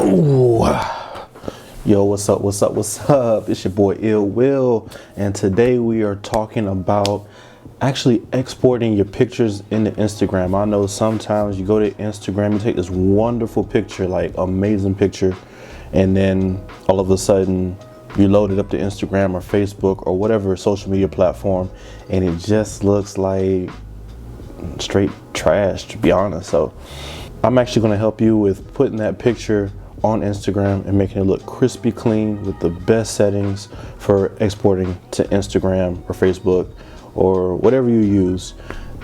Ooh. Yo, what's up, what's up, what's up? It's your boy Ill Will, and today we are talking about actually exporting your pictures into Instagram. I know sometimes you go to Instagram, you take this wonderful picture, like amazing picture, and then all of a sudden you load it up to Instagram or Facebook or whatever social media platform, and it just looks like straight trash, to be honest. So I'm actually going to help you with putting that picture on Instagram and making it look crispy clean with the best settings for exporting to Instagram or Facebook or whatever you use.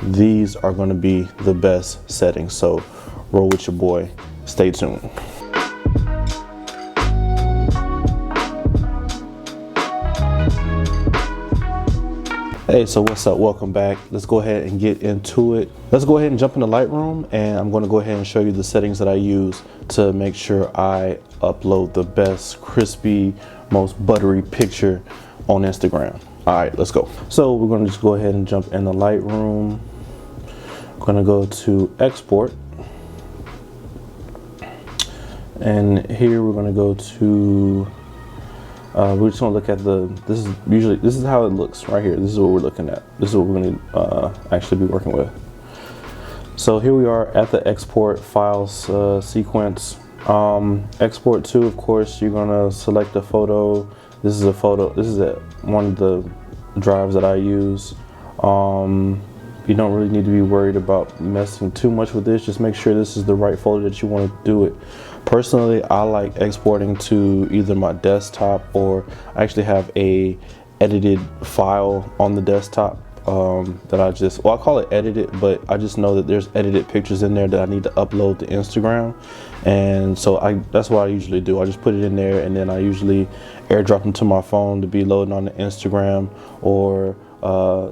These are going to be the best settings, so roll with your boy. Stay tuned. Hey, so what's up? Welcome back. Let's go ahead and get into it. Let's go ahead and jump into Lightroom, and I'm going to go ahead and show you the settings that I use to make sure I upload the best crispy, most buttery picture on Instagram. All right, let's go. So we're going to just go ahead and jump into Lightroom. I'm going to go to export, and here we're going to go to we're just gonna look at this is how it looks right here. This is what we're looking at. This is what we're gonna actually be working with. So here we are at the export files sequence. Export to, of course, you're gonna select a photo. This is a photo. This is one of the drives that I use. You don't really need to be worried about messing too much with this. Just make sure this is the right folder that you want to do it. Personally, I like exporting to either my desktop, or I actually have a edited file on the desktop that I call it edited, but I just know that there's edited pictures in there that I need to upload to Instagram, and so that's what I usually do. I just put it in there, and then I usually airdrop them to my phone to be loading on the Instagram, or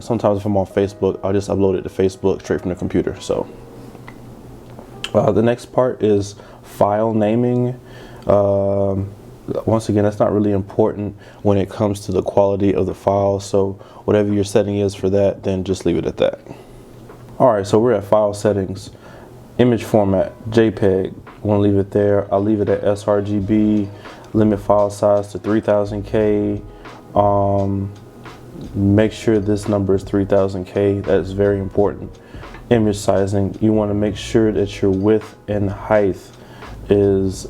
sometimes if I'm on Facebook, I'll just upload it to Facebook straight from the computer. So the next part is file naming. Once again, that's not really important when it comes to the quality of the file, so whatever your setting is for that, then just leave it at that. Alright, so we're at file settings. Image format, JPEG, I want to leave it there. I'll leave it at sRGB. Limit file size to 3000K. Make sure this number is 3000K. That is very important. Image sizing, you want to make sure that your width and height is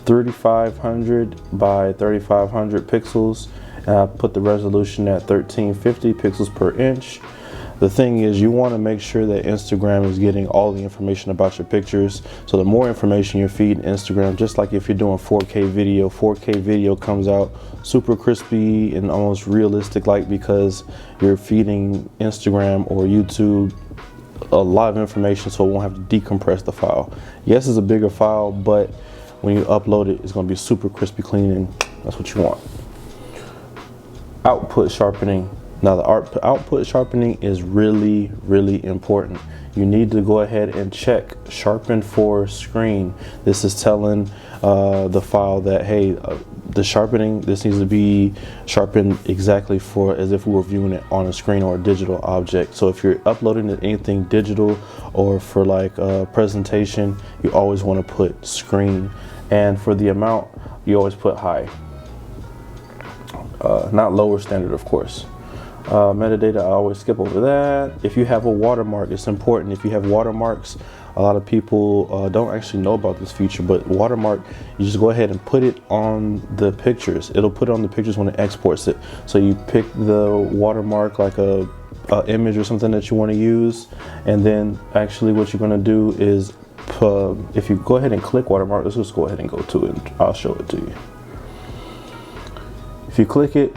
3500 by 3500 pixels, and I put the resolution at 1350 pixels per inch. The thing is, you want to make sure that Instagram is getting all the information about your pictures. So the more information you're feeding Instagram, just like if you're doing 4K video comes out super crispy and almost realistic like, because you're feeding Instagram or YouTube a lot of information, so it won't have to decompress the file. Yes, it's a bigger file, but when you upload it, it's going to be super crispy clean, and that's what you want. Output sharpening. Now the output sharpening is really, really important. You need to go ahead and check sharpen for screen. This is telling the file that, hey, the sharpening, this needs to be sharpened exactly for as if we were viewing it on a screen or a digital object. So if you're uploading anything digital or for like a presentation, you always want to put screen. And for the amount, you always put high, not lower standard, of course. Metadata, I always skip over that. If you have a watermark, it's important. If you have watermarks, a lot of people don't actually know about this feature, but watermark, you just go ahead and put it on the pictures. It'll put it on the pictures when it exports it. So you pick the watermark, like a image or something that you want to use, and then actually what you're going to do is, if you go ahead and click watermark, let's just go ahead and go to it, and I'll show it to you. If you click it,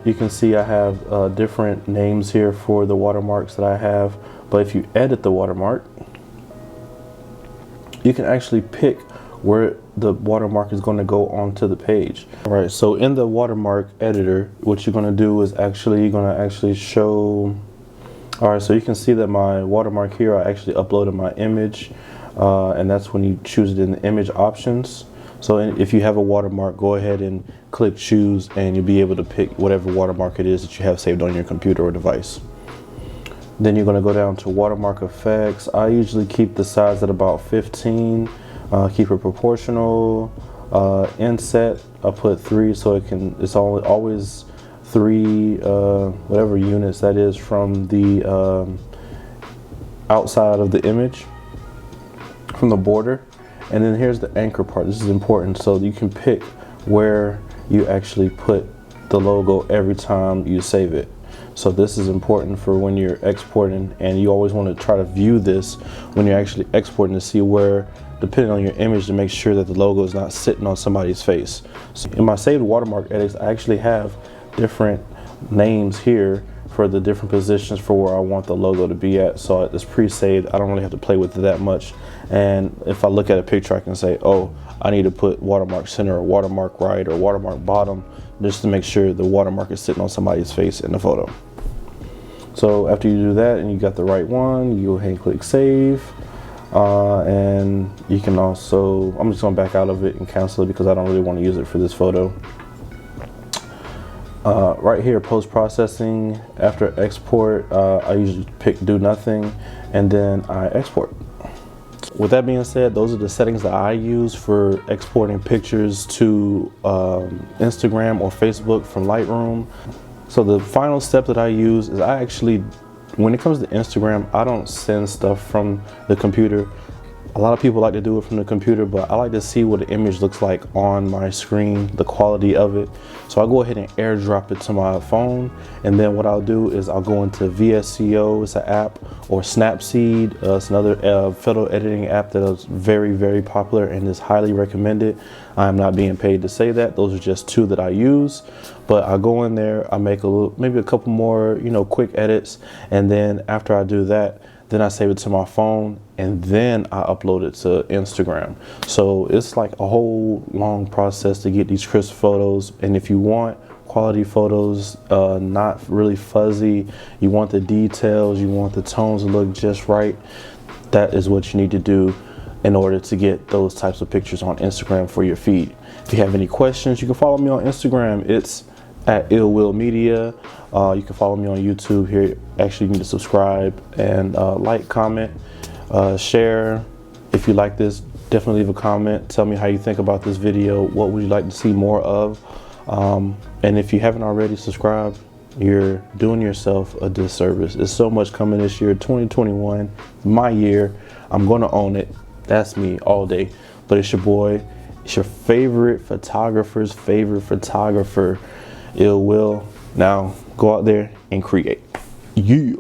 you can see I have different names here for the watermarks that I have, but if you edit the watermark, you can actually pick where the watermark is going to go onto the page. All right, so in the watermark editor, what you're going to do is you're going to actually show. All right, so you can see that my watermark here, I actually uploaded my image, and that's when you choose it in the image options. So if you have a watermark, go ahead and click choose, and you'll be able to pick whatever watermark it is that you have saved on your computer or device. Then you're going to go down to Watermark Effects. I usually keep the size at about 15. Keep it proportional. Inset, I put 3 so it's always 3 whatever units that is from the outside of the image, from the border. And then here's the anchor part. This is important, so you can pick where you actually put the logo every time you save it. So this is important for when you're exporting, and you always want to try to view this when you're actually exporting to see where, depending on your image, to make sure that the logo is not sitting on somebody's face. So in my saved watermark edits, I actually have different names here for the different positions for where I want the logo to be at. So it's pre-saved. I don't really have to play with it that much. And if I look at a picture, I can say, oh, I need to put watermark center or watermark right or watermark bottom, just to make sure the watermark is sitting on somebody's face in the photo. So after you do that and you got the right one, you go ahead and click save. And you can also, I'm just going to back out of it and cancel it because I don't really want to use it for this photo. Right here, post-processing, after export, I usually pick do nothing, and then I export. With that being said, those are the settings that I use for exporting pictures to Instagram or Facebook from Lightroom. So the final step that I use is I actually, when it comes to Instagram, I don't send stuff from the computer. A lot of people like to do it from the computer, but I like to see what the image looks like on my screen, the quality of it. So I'll go ahead and airdrop it to my phone, and then what I'll do is I'll go into VSCO, it's an app, or Snapseed, it's another photo editing app that is very, very popular and is highly recommended. I'm not being paid to say that. Those are just 2 that I use, but I go in there, I make maybe a couple more, quick edits, and then after I do that, then I save it to my phone, and then I upload it to Instagram. So it's like a whole long process to get these crisp photos. And if you want quality photos, not really fuzzy, you want the details, you want the tones to look just right, that is what you need to do in order to get those types of pictures on Instagram for your feed. If you have any questions, you can follow me on Instagram. It's at Ill Will Media. You can follow me on YouTube here. Actually, you need to subscribe and like, comment, share. If you like this, definitely leave a comment. Tell me how you think about this video. What would you like to see more of? And if you haven't already subscribed, you're doing yourself a disservice. There's so much coming this year. 2021, my year. I'm going to own it. That's me all day. But it's your boy. It's your favorite photographer's favorite photographer, Ill Will. Now go out there and create. Yeah.